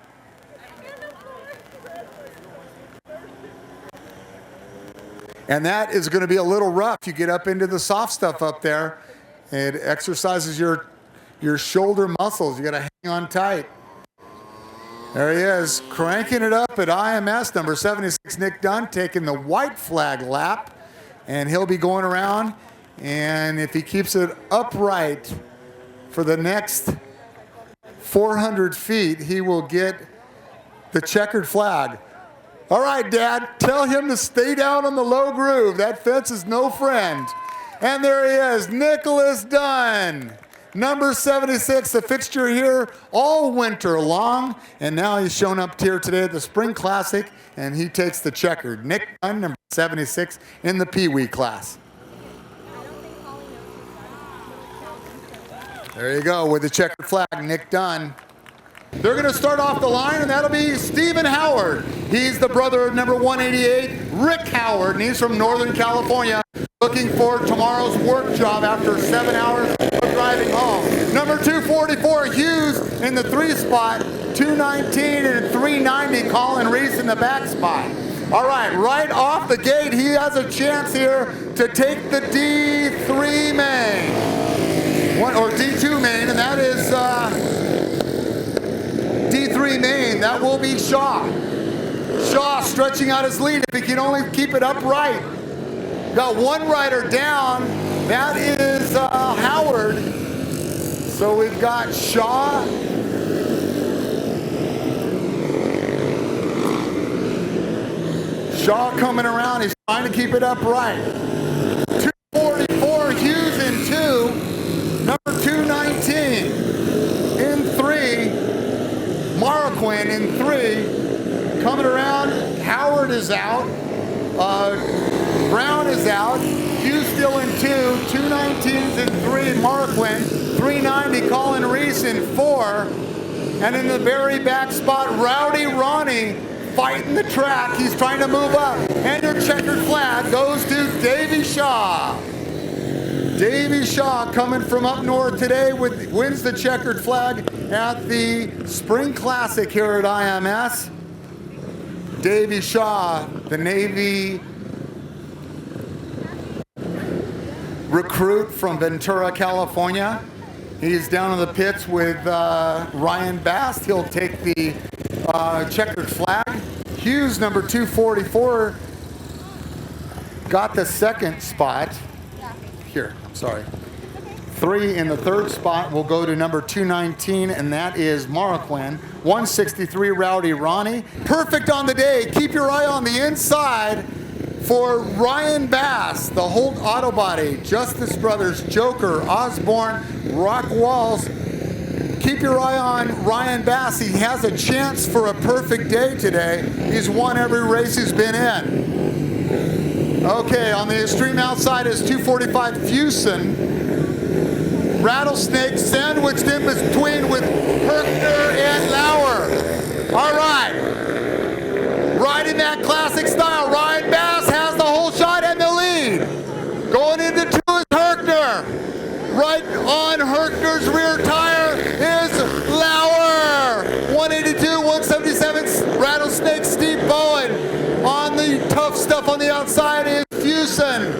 Speaker 1: And that is going to be a little rough. You get up into the soft stuff up there. It exercises your shoulder muscles. You got to hang on tight. There he is, cranking it up at IMS, number 76, Nick Dunn, taking the white flag lap. And he'll be going around. And if he keeps it upright for the next 400 feet, he will get the checkered flag. All right, Dad, tell him to stay down on the low groove. That fence is no friend. And there he is, Nicholas Dunn. Number 76, a fixture here all winter long. And now he's shown up here today at the Spring Classic, and he takes the checkered. Nick Dunn, number 76, in the Pee Wee class. There you go, with the checkered flag, Nick Dunn. They're going to start off the line, and that'll be Stephen Howard. He's the brother of number 188, Rick Howard, and he's from Northern California, looking for tomorrow's work job after 7 hours of driving home. Number 244, Hughes in the 3 spot, 219 and 390, Colin Reese in the back spot. All right off the gate, he has a chance here to take the D3 main, or D2 main, and that is D3 main. That will be Shaw. Shaw stretching out his lead if he can only keep it upright. Got one rider down. That is Howard. So we've got Shaw. Shaw coming around. He's trying to keep it upright. 244, Hughes in 2. Number 219 in 3. Marquin in 3. Coming around, Howard is out. Brown is out. Hughes still in 2. 219s in 3. Marquin. 390, Colin Reese in 4. And in the very back spot, Rowdy Ronnie fighting the track. He's trying to move up. And your checkered flag goes to Davey Shaw. Davey Shaw coming from up north today wins the checkered flag at the Spring Classic here at IMS. Davey Shaw, the Navy recruit from Ventura, California. He's down in the pits with Ryan Bass. He'll take the checkered flag. Hughes, number 244, got the 2nd spot. Here, I'm sorry. 3 in the 3rd spot will go to number 219, and that is Marquin. 163, Rowdy Ronnie. Perfect on the day. Keep your eye on the inside for Ryan Bass, the Holt Auto Body, Justice Brothers, Joker, Osborne, Rock Walls. Keep your eye on Ryan Bass. He has a chance for a perfect day today. He's won every race he's been in. Okay, on the extreme outside is 245 Fusen. Rattlesnake sandwiched in between with Herkner and Lauer. All right. Riding that classic style, Ryan Bass has the whole shot and the lead. Going into 2 is Herkner. Right on Herkner's rear tire is Lauer. 182, 177, Rattlesnake, Steve Bowen. On the tough stuff on the outside is Fusen.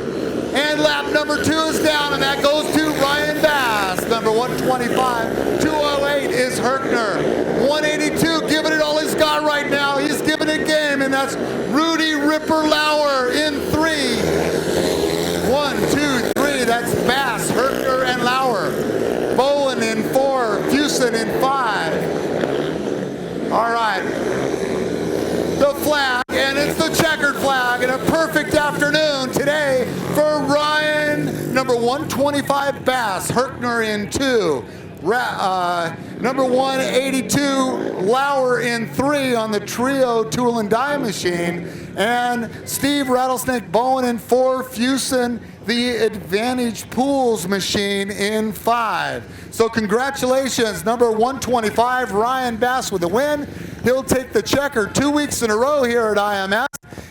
Speaker 1: And lap number 2 is down, and that goes to Ryan Bass. Number 125, 208 is Herkner. 182, giving it all he's got right now. He's giving it game, and that's Rudy Ripper Lauer in 3. 1, 2, 3, that's Bass, Herkner, and Lauer. Bowen in 4, Fusen in 5. All right. The flag, and it's the checkered flag, and a perfect afternoon today for Ryan, number 125 Bass, Herkner in 2, number 182 Lauer in 3 on the trio tool and die machine, and Steve Rattlesnake Bowen in 4, Fusen the Advantage Pools machine in 5. So congratulations, number 125 Ryan Bass with the win. He'll take the checker 2 weeks in a row here at IMS.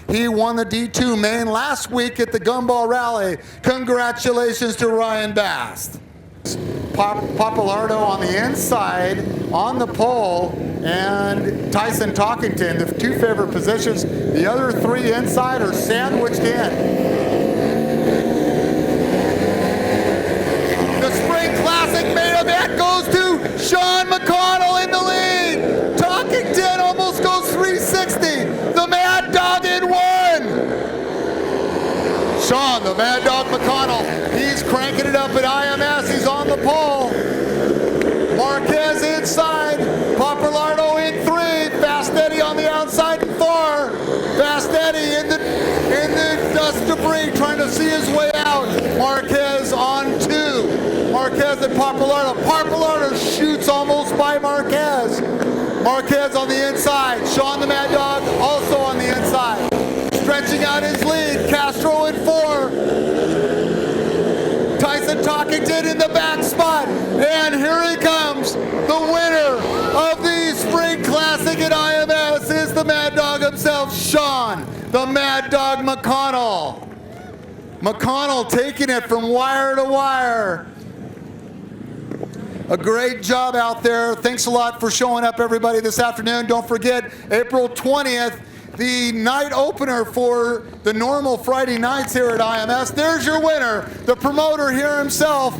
Speaker 1: He won the D2 main last week at the Gumball Rally. Congratulations to Ryan Bass. Papalardo on the inside, on the pole, and Tyson Talkington, the 2 favorite positions. The other 3 inside are sandwiched in. The Spring Classic main event goes to Sean McConnell in the lead. Talkington almost goes 360. The Mad Dog in 1. Sean, the Mad Dog McConnell, he's cranking it up at IMS. He's on the pole. Marquez inside. Papalardo in 3. Fast Eddie on the outside in 4. debris, trying to see his way out. Marquez on 2. Marquez and Pappalardo. Pappalardo shoots almost by Marquez. Marquez on the inside. Sean the Mad Dog also on the inside. Stretching out his lead. Castro in 4. Tyson Talkington in the back spot. And here he comes. The winner of the Spring Classic at IMS is the Mad Dog himself, Sean the Mad Dog McConnell. McConnell taking it from wire to wire. A great job out there. Thanks a lot for showing up, everybody, this afternoon. Don't forget, April 20th, the night opener for the normal Friday nights here at IMS. There's your winner, the promoter here himself,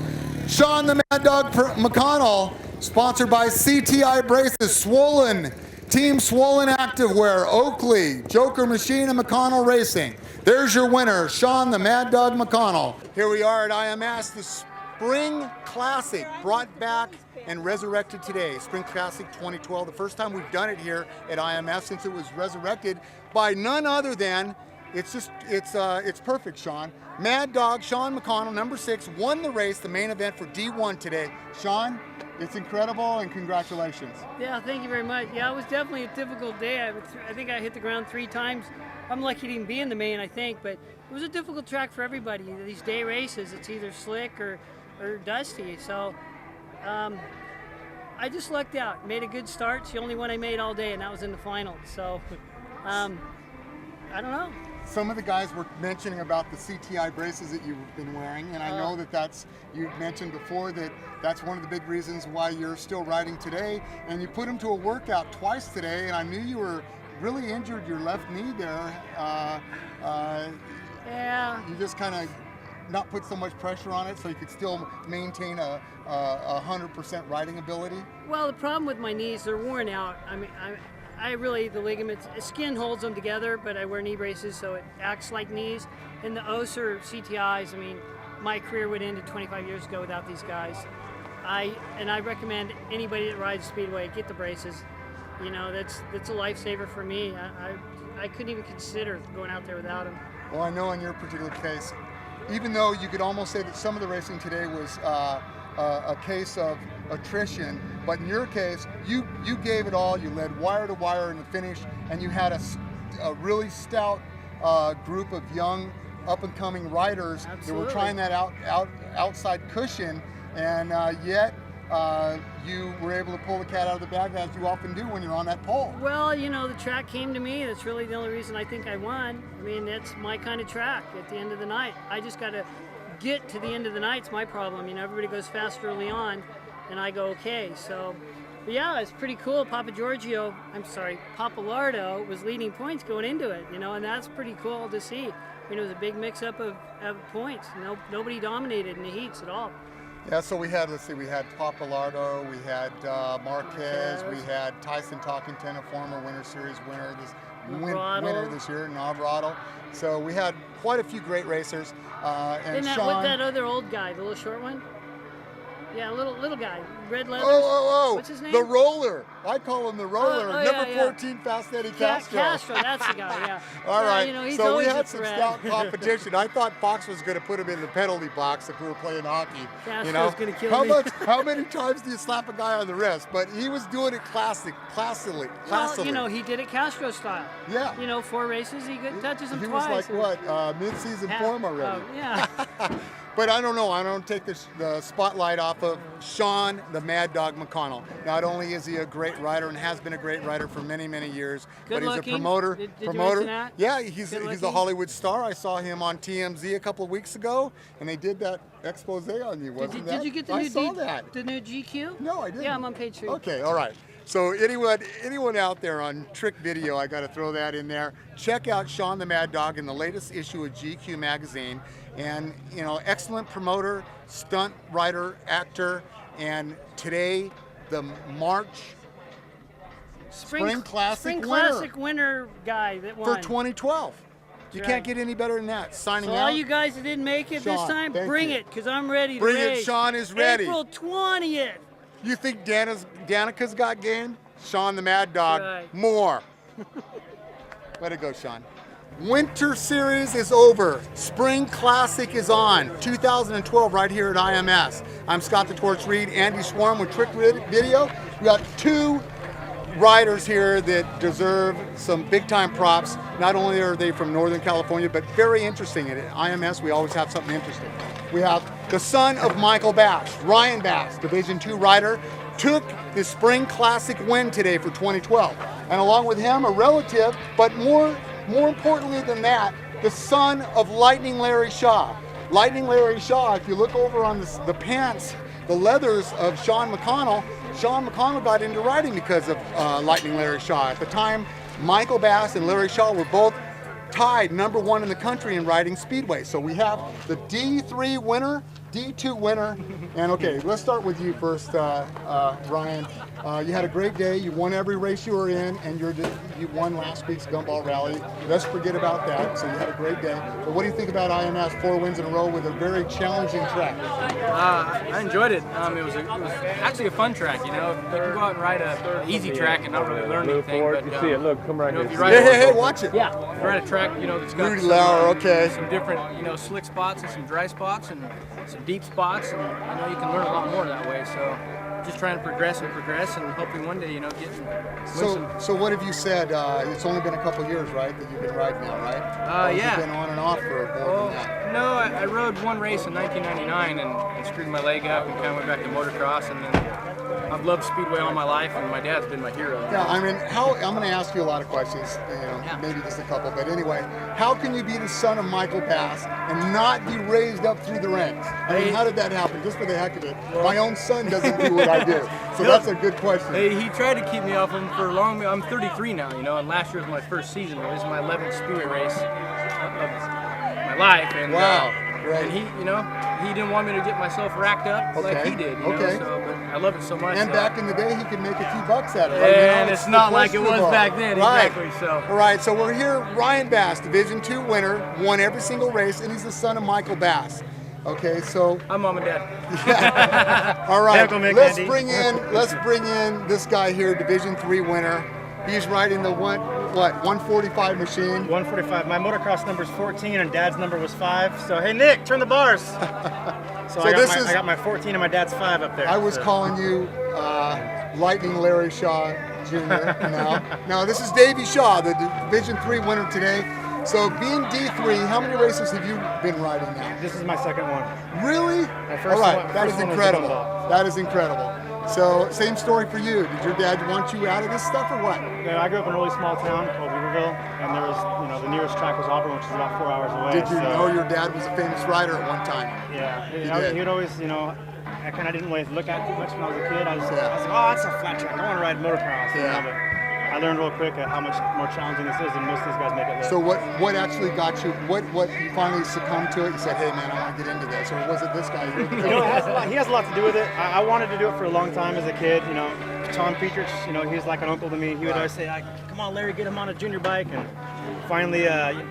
Speaker 1: Sean the Mad Dog McConnell, sponsored by CTI Braces, Swollen, Team Swollen Activewear, Oakley, Joker Machine, and McConnell Racing. There's your winner, Sean the Mad Dog McConnell. Here we are at IMS, the Spring Classic, brought back and resurrected today. Spring Classic 2012, the first time we've done it here at IMS since it was resurrected by none other than, it's perfect, Sean. Mad Dog Sean McConnell, number 6, won the race, the main event for D1 today. Sean, it's incredible and congratulations.
Speaker 3: Yeah, thank you very much. Yeah, it was definitely a difficult day. I think I hit the ground 3 times. I'm lucky to even be in the main, I think, but it was a difficult track for everybody. These day races, it's either slick or dusty. So I just lucked out. Made a good start. It's the only one I made all day, and that was in the final. So I don't know.
Speaker 1: Some of the guys were mentioning about the CTI braces that you've been wearing, and I know that you mentioned before that that's one of the big reasons why you're still riding today, and you put them to a workout twice today, and I knew you were really injured your left knee there.
Speaker 3: Yeah.
Speaker 1: You just kind of not put so much pressure on it so you could still maintain a 100% riding ability?
Speaker 3: Well, the problem with my knees, they're worn out. I mean, I really, the ligaments, skin holds them together, but I wear knee braces so it acts like knees. And the OS or CTIs, I mean, my career would end 25 years ago without these guys. I recommend anybody that rides Speedway, get the braces. You know, that's a lifesaver for me. I couldn't even consider going out there without them.
Speaker 1: Well, I know in your particular case, even though you could almost say that some of the racing today was a case of attrition, but in your case, you gave it all. You led wire to wire in the finish, and you had a really stout group of young, up-and-coming riders that were trying that outside cushion, and yet you were able to pull the cat out of the bag, as you often do when you're on that pole.
Speaker 3: Well, you know, the track came to me. That's really the only reason I think I won. I mean, that's my kind of track at the end of the night. I just got to get to the end of the night. It's my problem. You know, everybody goes fast early on, and I go okay. So, but yeah, it's pretty cool. Pappalardo was leading points going into it, you know, and that's pretty cool to see. I mean, it was a big mix-up of points. Nobody dominated in the heats at all.
Speaker 1: Yeah, so we had, we had Pappalardo, we had Marquez, we had Tyson Talkington, a former Winter Series winner this year, Navarado. So we had quite a few great racers. And
Speaker 3: What's that other old guy, the little short one? Yeah, little guy, red leathers. What's his name?
Speaker 1: The Roller. I call him the Roller. Number 14, Fast Eddie Castro.
Speaker 3: Castro, that's the guy. Yeah.
Speaker 1: All right.
Speaker 3: You know, he's
Speaker 1: so we
Speaker 3: always
Speaker 1: had
Speaker 3: a
Speaker 1: some
Speaker 3: threat.
Speaker 1: stout competition. I thought Fox was going to put him in the penalty box if we were playing hockey.
Speaker 3: Castro's going to kill me.
Speaker 1: How many times do you slap a guy on the wrist? But he was doing it classily.
Speaker 3: Well, you know, he did it Castro style.
Speaker 1: Yeah.
Speaker 3: You know, 4 races, he touches him twice.
Speaker 1: He was like what, mid-season form already?
Speaker 3: Yeah.
Speaker 1: But I don't know. I don't take the spotlight off of Sean the Mad Dog McConnell. Not only is he a great rider and has been a great rider for many, many years, but he's a promoter.
Speaker 3: Did you mention that?
Speaker 1: Yeah, he's a Hollywood star. I saw him on TMZ a couple of weeks ago, and they did that expose on you.
Speaker 3: Did you get the new GQ?
Speaker 1: No, I didn't.
Speaker 3: Yeah, I'm on page 3.
Speaker 1: Okay, all right. So anyone out there on Trick Video, I got to throw that in there. Check out Sean the Mad Dog in the latest issue of GQ magazine. And, you know, excellent promoter, stunt rider, actor, and today the March Spring Classic
Speaker 3: winner guy that won.
Speaker 1: For 2012. You can't get any better than that. Signing out.
Speaker 3: All you guys that didn't make it this time, bring it, because I'm ready to
Speaker 1: race.
Speaker 3: Bring
Speaker 1: it, Sean is ready.
Speaker 3: April 20th.
Speaker 1: You think Danica's got game? Sean the Mad Dog,
Speaker 3: right.
Speaker 1: more. Way to go, Sean. Winter Series is over. Spring Classic is on. 2012 right here at IMS. I'm Scott the Torch Reed, Andy Swarm with Trick Video. We got two riders here that deserve some big time props. Not only are they from Northern California, but very interesting. At IMS, we always have something interesting. We have the son of Michael Bass, Ryan Bass, Division II rider, took the Spring Classic win today for 2012. And along with him, a relative, but more importantly than that, the son of Lightning Larry Shaw. Lightning Larry Shaw, if you look over on the pants, the leathers of Sean McConnell got into riding because of Lightning Larry Shaw. At the time, Michael Bass and Larry Shaw were both tied #1 in the country in riding speedway. So we have the D3 winner, D2 winner, and okay, let's start with you first, Ryan. You had a great day. You won every race you were in, and you won last week's Gumball Rally. Let's forget about that. So you had a great day. But what do you think about IMS? 4 wins in a row with a very challenging track.
Speaker 4: I enjoyed it. It was actually a fun track. You know, you can go out and ride an easy track and not really learn anything. But
Speaker 5: you see it. Look, come right here.
Speaker 4: If you ride
Speaker 1: Hey, watch it.
Speaker 4: Yeah, if you ride a track, you know, that's got
Speaker 1: Rudy Lauer, okay.
Speaker 4: some different, you know, slick spots and some dry spots and some deep spots, and you know, you can learn a lot more that way. So just trying to progress, and hopefully one day, you know, get
Speaker 1: So what have you said? It's only been a couple years, right, that you've been riding now, right?
Speaker 4: Yeah.
Speaker 1: You've been on and off for more than that.
Speaker 4: No, I rode one race in 1999 and screwed my leg up and kind of went back to motocross, and then I've loved speedway all my life, and my dad's been my hero.
Speaker 1: Yeah, I mean, I'm going to ask you a lot of questions, you know, maybe just a couple, but anyway, how can you be the son of Michael Bass and not be raised up through the ranks? I mean, how did that happen? Just for the heck of it. My own son doesn't do what I do, so that's a good question.
Speaker 4: He tried to keep me off him for a long. I'm 33 now, you know, and last year was my first season. This is my 11th speedway race of my life, and
Speaker 1: wow. Right.
Speaker 4: And he, you know, he didn't want me to get myself racked up like he did, you know, so, but I love it so much.
Speaker 1: And back in the day, he could make a few bucks at it.
Speaker 4: And
Speaker 1: right? You know,
Speaker 4: it's not like it was back then,
Speaker 1: right.
Speaker 4: exactly, so.
Speaker 1: All right, so we're here, Ryan Bass, Division II winner, won every single race, and he's the son of Michael Bass. Okay, so.
Speaker 4: I'm mom and dad.
Speaker 1: Yeah. All right, let's
Speaker 5: Andy.
Speaker 1: bring in this guy here, Division III winner. He's riding the 145 machine.
Speaker 5: 145. My motocross number is 14 and Dad's number was 5. So hey Nick, turn the bars. So I got my 14 and my dad's 5 up there.
Speaker 1: I was calling you Lightning Larry Shaw Jr. Now this is Davey Shaw, the Division III winner today. So being D3, how many races have you been riding now?
Speaker 5: This is my second one.
Speaker 1: Really?
Speaker 5: My first
Speaker 1: All right,
Speaker 5: one,
Speaker 1: that is
Speaker 5: first one was
Speaker 1: incredible.
Speaker 5: Gumball.
Speaker 1: That is incredible. So same story for you. Did your dad want you out of this stuff or what?
Speaker 5: Yeah, I grew up in a really small town called Weaverville, and there was, you know, the nearest track was Auburn, which is about 4 hours away.
Speaker 1: Did you know your dad was a famous rider at one time?
Speaker 5: Yeah,
Speaker 1: did.
Speaker 5: he would always, you know, I kind of didn't always look at it too much when I was a kid. I was like, oh, that's a flat track. I want to ride motocross.
Speaker 1: Yeah.
Speaker 5: You know, but I learned real quick how much more challenging this is than most of these guys make it look.
Speaker 1: So what actually got you? What you finally succumbed to it? You said, hey man, I want to get into this, or was it this guy?
Speaker 5: You know, he has a lot to do with it. I wanted to do it for a long time as a kid. You know, Tom Petrich, you know, he's like an uncle to me. He would always say, come on, Larry, get him on a junior bike. And finally,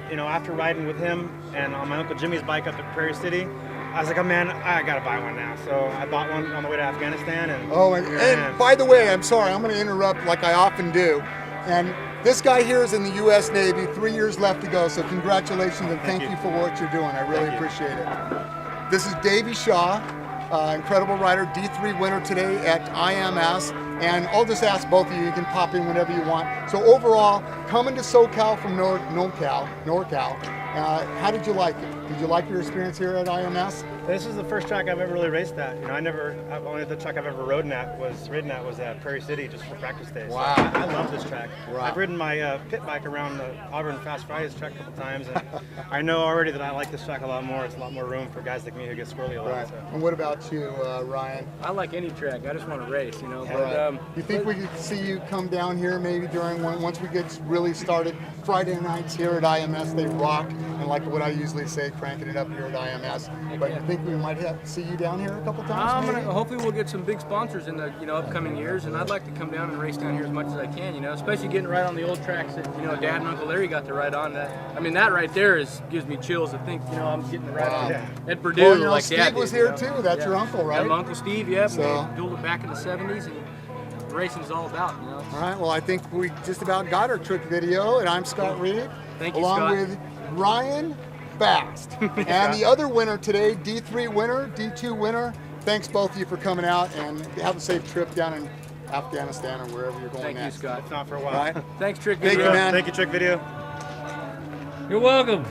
Speaker 5: you know, after riding with him and on my Uncle Jimmy's bike up at Prairie City, I was like, oh man, I gotta buy one now. So I bought one on the way to Afghanistan. And
Speaker 1: by the way, I'm sorry, I'm going to interrupt like I often do. And this guy here is in the U.S. Navy, 3 years left to go. So congratulations and thank you for what you're doing. I really appreciate it. This is Davey Shaw, incredible rider, D3 winner today at IMS. And I'll just ask both of you, you can pop in whenever you want. So overall, coming to SoCal from NorCal, how did you like it? Did you like your experience here at IMS?
Speaker 5: this is the first track I've ever really raced at. You know, only the track I've ever ridden at was at Prairie City just for practice days.
Speaker 1: Wow.
Speaker 5: So I love this track.
Speaker 1: Wow.
Speaker 5: I've ridden my pit bike around the Auburn Fast Fridays track a couple times, and I know already that I like this track a lot more. It's a lot more room for guys like me who get squirrely a lot.
Speaker 1: Right.
Speaker 5: So.
Speaker 1: And what about you, Ryan?
Speaker 4: I like any track. I just want to race, you know.
Speaker 1: Yeah.
Speaker 4: But,
Speaker 1: you think we could see you come down here maybe once we get really started? Friday nights here at IMS, they rock, and like what I usually say, cranking it up here at IMS. But you think we might see you down here a couple times?
Speaker 4: Hopefully we'll get some big sponsors in the upcoming years, and I'd like to come down and race down here as much as I can, especially getting right on the old tracks that Dad and Uncle Larry got to ride on. That right there gives me chills to think I'm getting to ride at Purdue.
Speaker 1: Well,
Speaker 4: like
Speaker 1: Steve
Speaker 4: Dad
Speaker 1: was
Speaker 4: did,
Speaker 1: here too. That's your uncle, right?
Speaker 4: Yeah, my Uncle Steve. Yeah,
Speaker 1: So-
Speaker 4: we dueled it back in the '70s, and racing's all about.
Speaker 1: All right. Well, I think we just about got our trick video, and I'm Scott Reed.
Speaker 4: Thank you,
Speaker 1: along
Speaker 4: Scott.
Speaker 1: with Ryan Bast. And the other winner today, D3 winner, D2 winner. Thanks both of you for coming out, and have a safe trip down in Afghanistan or wherever you're going
Speaker 4: Thank you,
Speaker 1: next.
Speaker 4: Scott.
Speaker 5: It's not for a while.
Speaker 1: Right?
Speaker 4: Thanks, Trick
Speaker 1: Thank you,
Speaker 4: Video.
Speaker 1: man.
Speaker 5: Thank you, Trick Video.
Speaker 6: You're welcome.